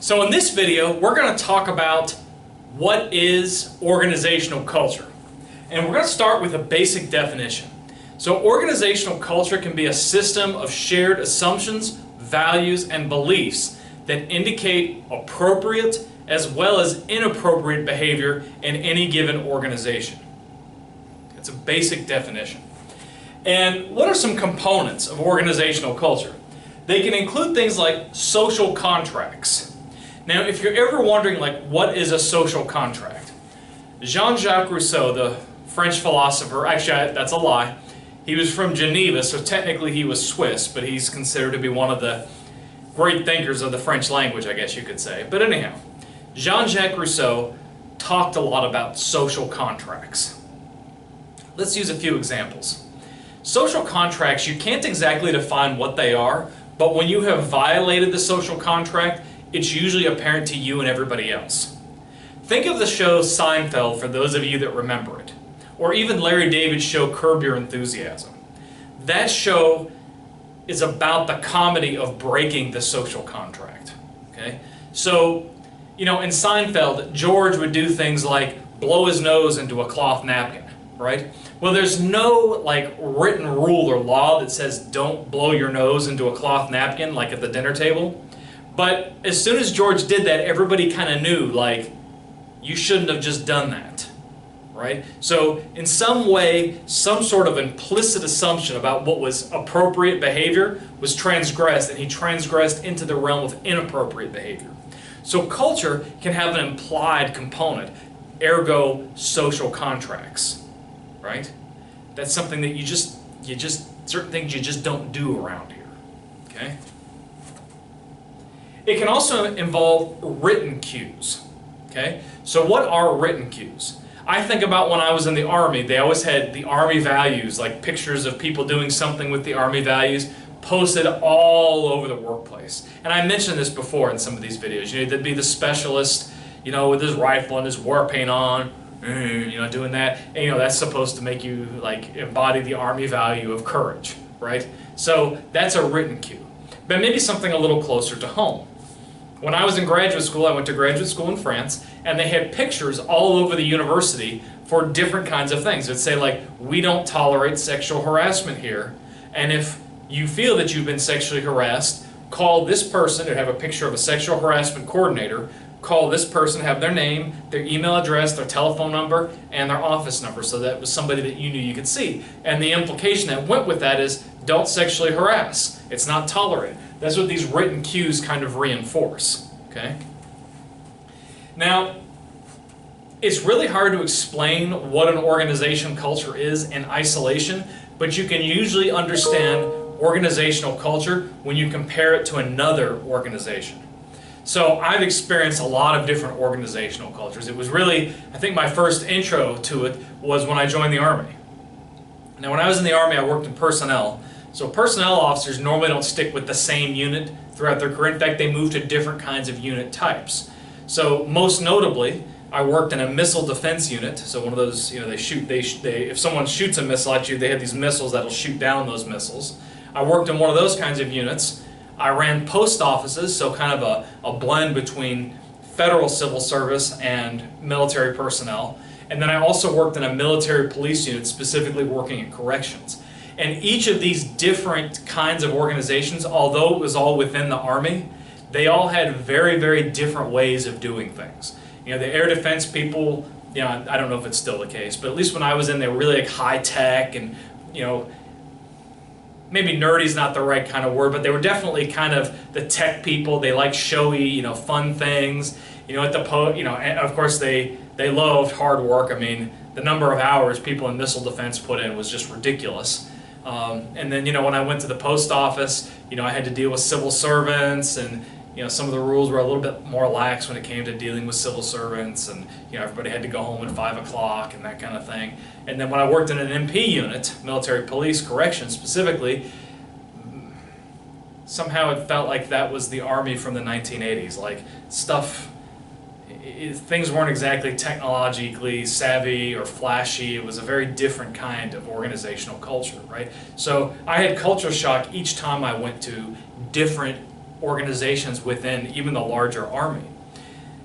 So in this video, we're going to talk about what is organizational culture. And we're going to start with a basic definition. So organizational culture can be a system of shared assumptions, values, and beliefs that indicate appropriate as well as inappropriate behavior in any given organization. It's a basic definition. And what are some components of organizational culture? They can include things like social contracts. Now, if you're ever wondering, what is a social contract? Jean-Jacques Rousseau, the French philosopher, actually, that's a lie. He was from Geneva, so technically he was Swiss, but he's considered to be one of the great thinkers of the French language, I guess you could say. But anyhow, Jean-Jacques Rousseau talked a lot about social contracts. Let's use a few examples. Social contracts, you can't exactly define what they are, but when you have violated the social contract, it's usually apparent to you and everybody else. Think of the show Seinfeld, for those of you that remember it, or even Larry David's show Curb Your Enthusiasm. That show is about the comedy of breaking the social contract. Okay? So, in Seinfeld, George would do things like blow his nose into a cloth napkin, right? Well, there's no written rule or law that says don't blow your nose into a cloth napkin like at the dinner table. But as soon as George did that, everybody kind of knew, you shouldn't have just done that, right? So in some way, some sort of implicit assumption about what was appropriate behavior was transgressed, and he transgressed into the realm of inappropriate behavior. So culture can have an implied component, ergo social contracts, right? That's something that certain things you just don't do around here, okay? It can also involve written cues. Okay? So what are written cues? I think about when I was in the Army, they always had the Army values, like pictures of people doing something with the Army values, posted all over the workplace. And I mentioned this before in some of these videos. There'd be the specialist, with his rifle and his war paint on, doing that. And, that's supposed to make you, embody the Army value of courage, right? So that's a written cue. But maybe something a little closer to home. When I was in graduate school, I went to graduate school in France, and they had pictures all over the university for different kinds of things. It'd say, we don't tolerate sexual harassment here, and if you feel that you've been sexually harassed, call this person. It'd have a picture of a sexual harassment coordinator. Call this person, have their name, their email address, their telephone number, and their office number, so that was somebody that you knew you could see. And the implication that went with that is, don't sexually harass. It's not tolerated. That's what these written cues kind of reinforce. Okay? Now, it's really hard to explain what an organization culture is in isolation, but you can usually understand organizational culture when you compare it to another organization. So I've experienced a lot of different organizational cultures. It was really, I think my first intro to it was when I joined the Army. Now when I was in the Army, I worked in personnel. So personnel officers normally don't stick with the same unit throughout their career. In fact, they move to different kinds of unit types. So most notably, I worked in a missile defense unit. So one of those, if someone shoots a missile at you, they have these missiles that'll shoot down those missiles. I worked in one of those kinds of units. I ran post offices, so kind of a blend between federal civil service and military personnel. And then I also worked in a military police unit, specifically working in corrections. And each of these different kinds of organizations, although it was all within the Army, they all had very, very different ways of doing things. The air defense people, I don't know if it's still the case, but at least when I was in, they were really high tech and, maybe nerdy is not the right kind of word, but they were definitely kind of the tech people. They liked showy, fun things. And of course they loved hard work. I mean, the number of hours people in missile defense put in was just ridiculous. And then, when I went to the post office, I had to deal with civil servants, and some of the rules were a little bit more lax when it came to dealing with civil servants, and everybody had to go home at 5 o'clock and that kind of thing. And then when I worked in an MP unit, military police corrections specifically, somehow it felt like that was the Army from the 1980s. Things weren't exactly technologically savvy or flashy. It was a very different kind of organizational culture, right? So I had culture shock each time I went to different organizations within even the larger army.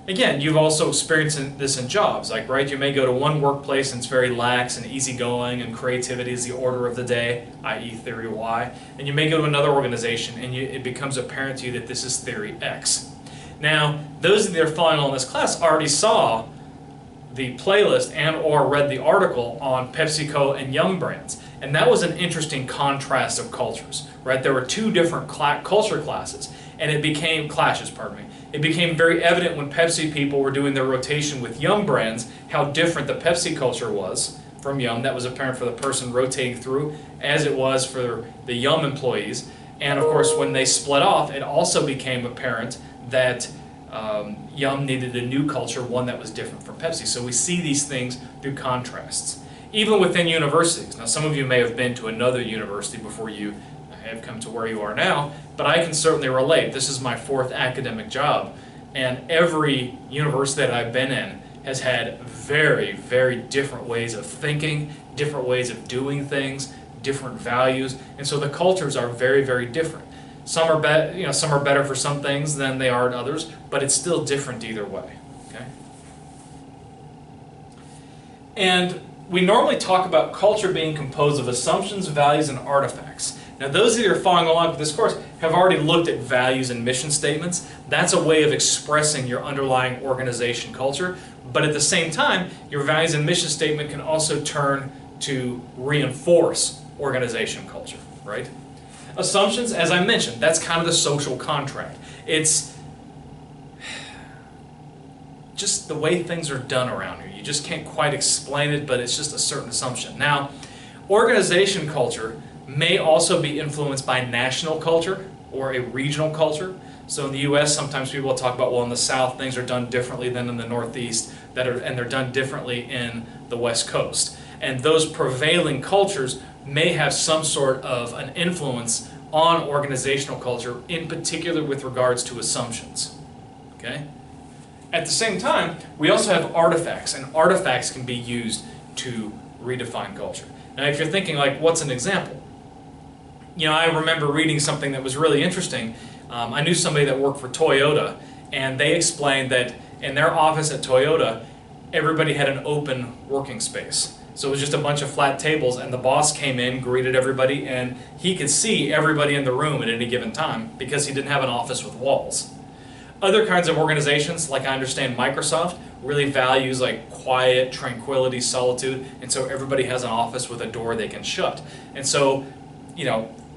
Again, you've also experienced this in jobs, like, right, you may go to one workplace and it's very lax and easygoing and creativity is the order of the day, i.e. theory Y, and you may go to another organization and it becomes apparent to you that this is theory X. Now, those that are following on this class already saw the playlist and or read the article on PepsiCo and Yum brands, and that was an interesting contrast of cultures, right? There were two different culture classes, and it became clashes, pardon me. It became very evident when Pepsi people were doing their rotation with Yum brands how different the Pepsi culture was from Yum. That was apparent for the person rotating through as it was for the Yum employees. And of course, when they split off, it also became apparent that Yum needed a new culture, one that was different from Pepsi. So we see these things through contrasts. Even within universities. Now, some of you may have been to another university before you have come to where you are now, but I can certainly relate. This is my 4th academic job, and every university that I've been in has had very, very different ways of thinking, different ways of doing things, different values, and so the cultures are very, very different. Some are some are better for some things than they are in others, but it's still different either way. Okay? And we normally talk about culture being composed of assumptions, values, and artifacts. Now, those of you that are following along with this course have already looked at values and mission statements. That's a way of expressing your underlying organization culture. But at the same time, your values and mission statement can also turn to reinforce organization culture, right? Assumptions, as I mentioned, that's kind of the social contract. It's just the way things are done around here. You just can't quite explain it, but it's just a certain assumption. Now, organization culture may also be influenced by national culture or a regional culture. So in the U.S., sometimes people will talk about, well, in the South, things are done differently than in the Northeast, and they're done differently in the West Coast. And those prevailing cultures may have some sort of an influence on organizational culture, in particular with regards to assumptions. Okay? At the same time, we also have artifacts, and artifacts can be used to redefine culture. Now, if you're thinking, like, what's an example? I remember reading something that was really interesting. I knew somebody that worked for Toyota, and they explained that in their office at Toyota, everybody had an open working space. So it was just a bunch of flat tables, and the boss came in, greeted everybody, and he could see everybody in the room at any given time because he didn't have an office with walls. Other kinds of organizations, like I understand Microsoft, really values like quiet, tranquility, solitude, and so everybody has an office with a door they can shut. And so,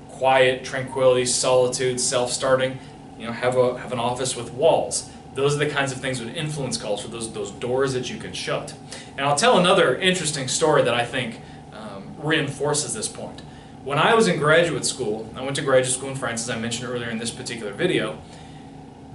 quiet, tranquility, solitude, self-starting, have an office with walls. Those are the kinds of things that influence culture, those doors that you can shut. And I'll tell another interesting story that I think reinforces this point. When I was in graduate school, I went to graduate school in France, as I mentioned earlier in this particular video,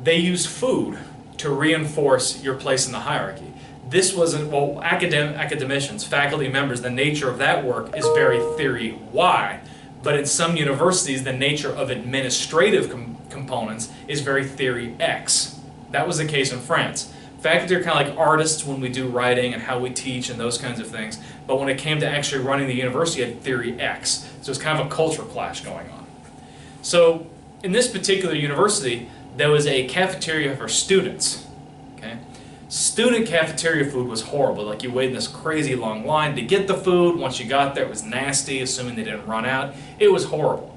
they used food to reinforce your place in the hierarchy. This wasn't, well, academicians, faculty members, the nature of that work is very theory Y. But in some universities, the nature of administrative components is very theory X. That was the case in France. Faculty are kind of like artists when we do writing and how we teach and those kinds of things. But when it came to actually running the university, you had theory X. So it's kind of a culture clash going on. So in this particular university, there was a cafeteria for students. Okay? Student cafeteria food was horrible. Like, you waited in this crazy long line to get the food. Once you got there, it was nasty, assuming they didn't run out. It was horrible.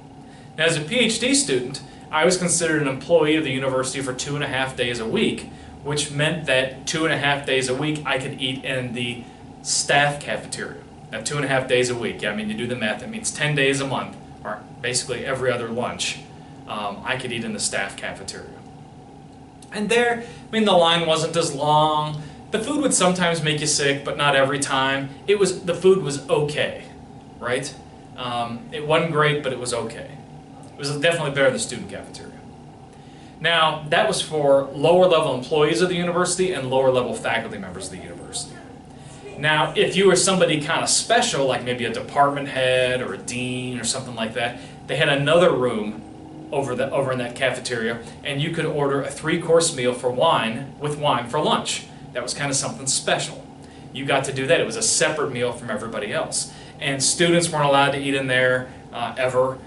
Now, as a PhD student, I was considered an employee of the university for 2.5 days a week, which meant that 2.5 days a week I could eat in the staff cafeteria. Now, 2.5 days a week, yeah, I mean, you do the math, that means 10 days a month, or basically every other lunch, I could eat in the staff cafeteria. And there, I mean, the line wasn't as long. The food would sometimes make you sick, but not every time. The food was okay, right? It wasn't great, but it was okay. It was definitely better than the student cafeteria. Now, that was for lower level employees of the university and lower level faculty members of the university. Now, if you were somebody kind of special, like maybe a department head or a dean or something like that, they had another room over in that cafeteria, and you could order a 3-course meal with wine for lunch. That was kind of something special. You got to do that. It was a separate meal from everybody else. And students weren't allowed to eat in there ever.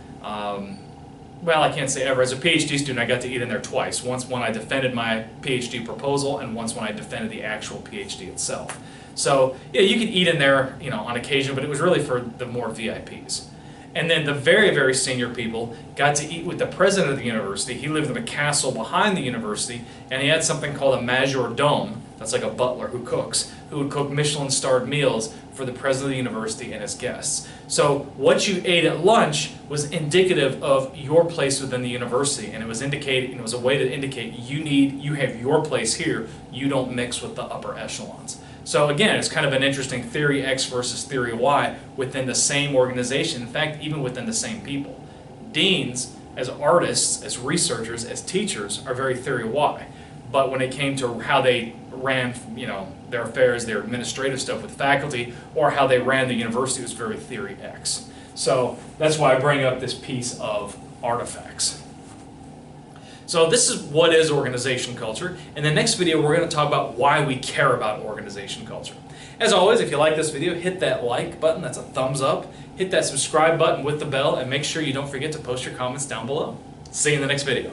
well, I can't say ever. As a PhD student, I got to eat in there twice. Once when I defended my PhD proposal, and once when I defended the actual PhD itself. So yeah, you could eat in there, on occasion, but it was really for the more VIPs. And then the very, very senior people got to eat with the president of the university. He lived in a castle behind the university, and he had something called a major domo. That's like a butler who cooks, who would cook Michelin-starred meals for the president of the university and his guests. So what you ate at lunch was indicative of your place within the university, and it was a way to indicate you have your place here. You don't mix with the upper echelons. So again, it's kind of an interesting theory X versus theory Y within the same organization. In fact, even within the same people. Deans, as artists, as researchers, as teachers, are very theory Y. But when it came to how they ran, their affairs, their administrative stuff with faculty, or how they ran the university, it was very theory X. So that's why I bring up this piece of artifacts. So this is what is organization culture. In the next video, we're going to talk about why we care about organization culture. As always, if you like this video, hit that like button, that's a thumbs up. Hit that subscribe button with the bell, and make sure you don't forget to post your comments down below. See you in the next video.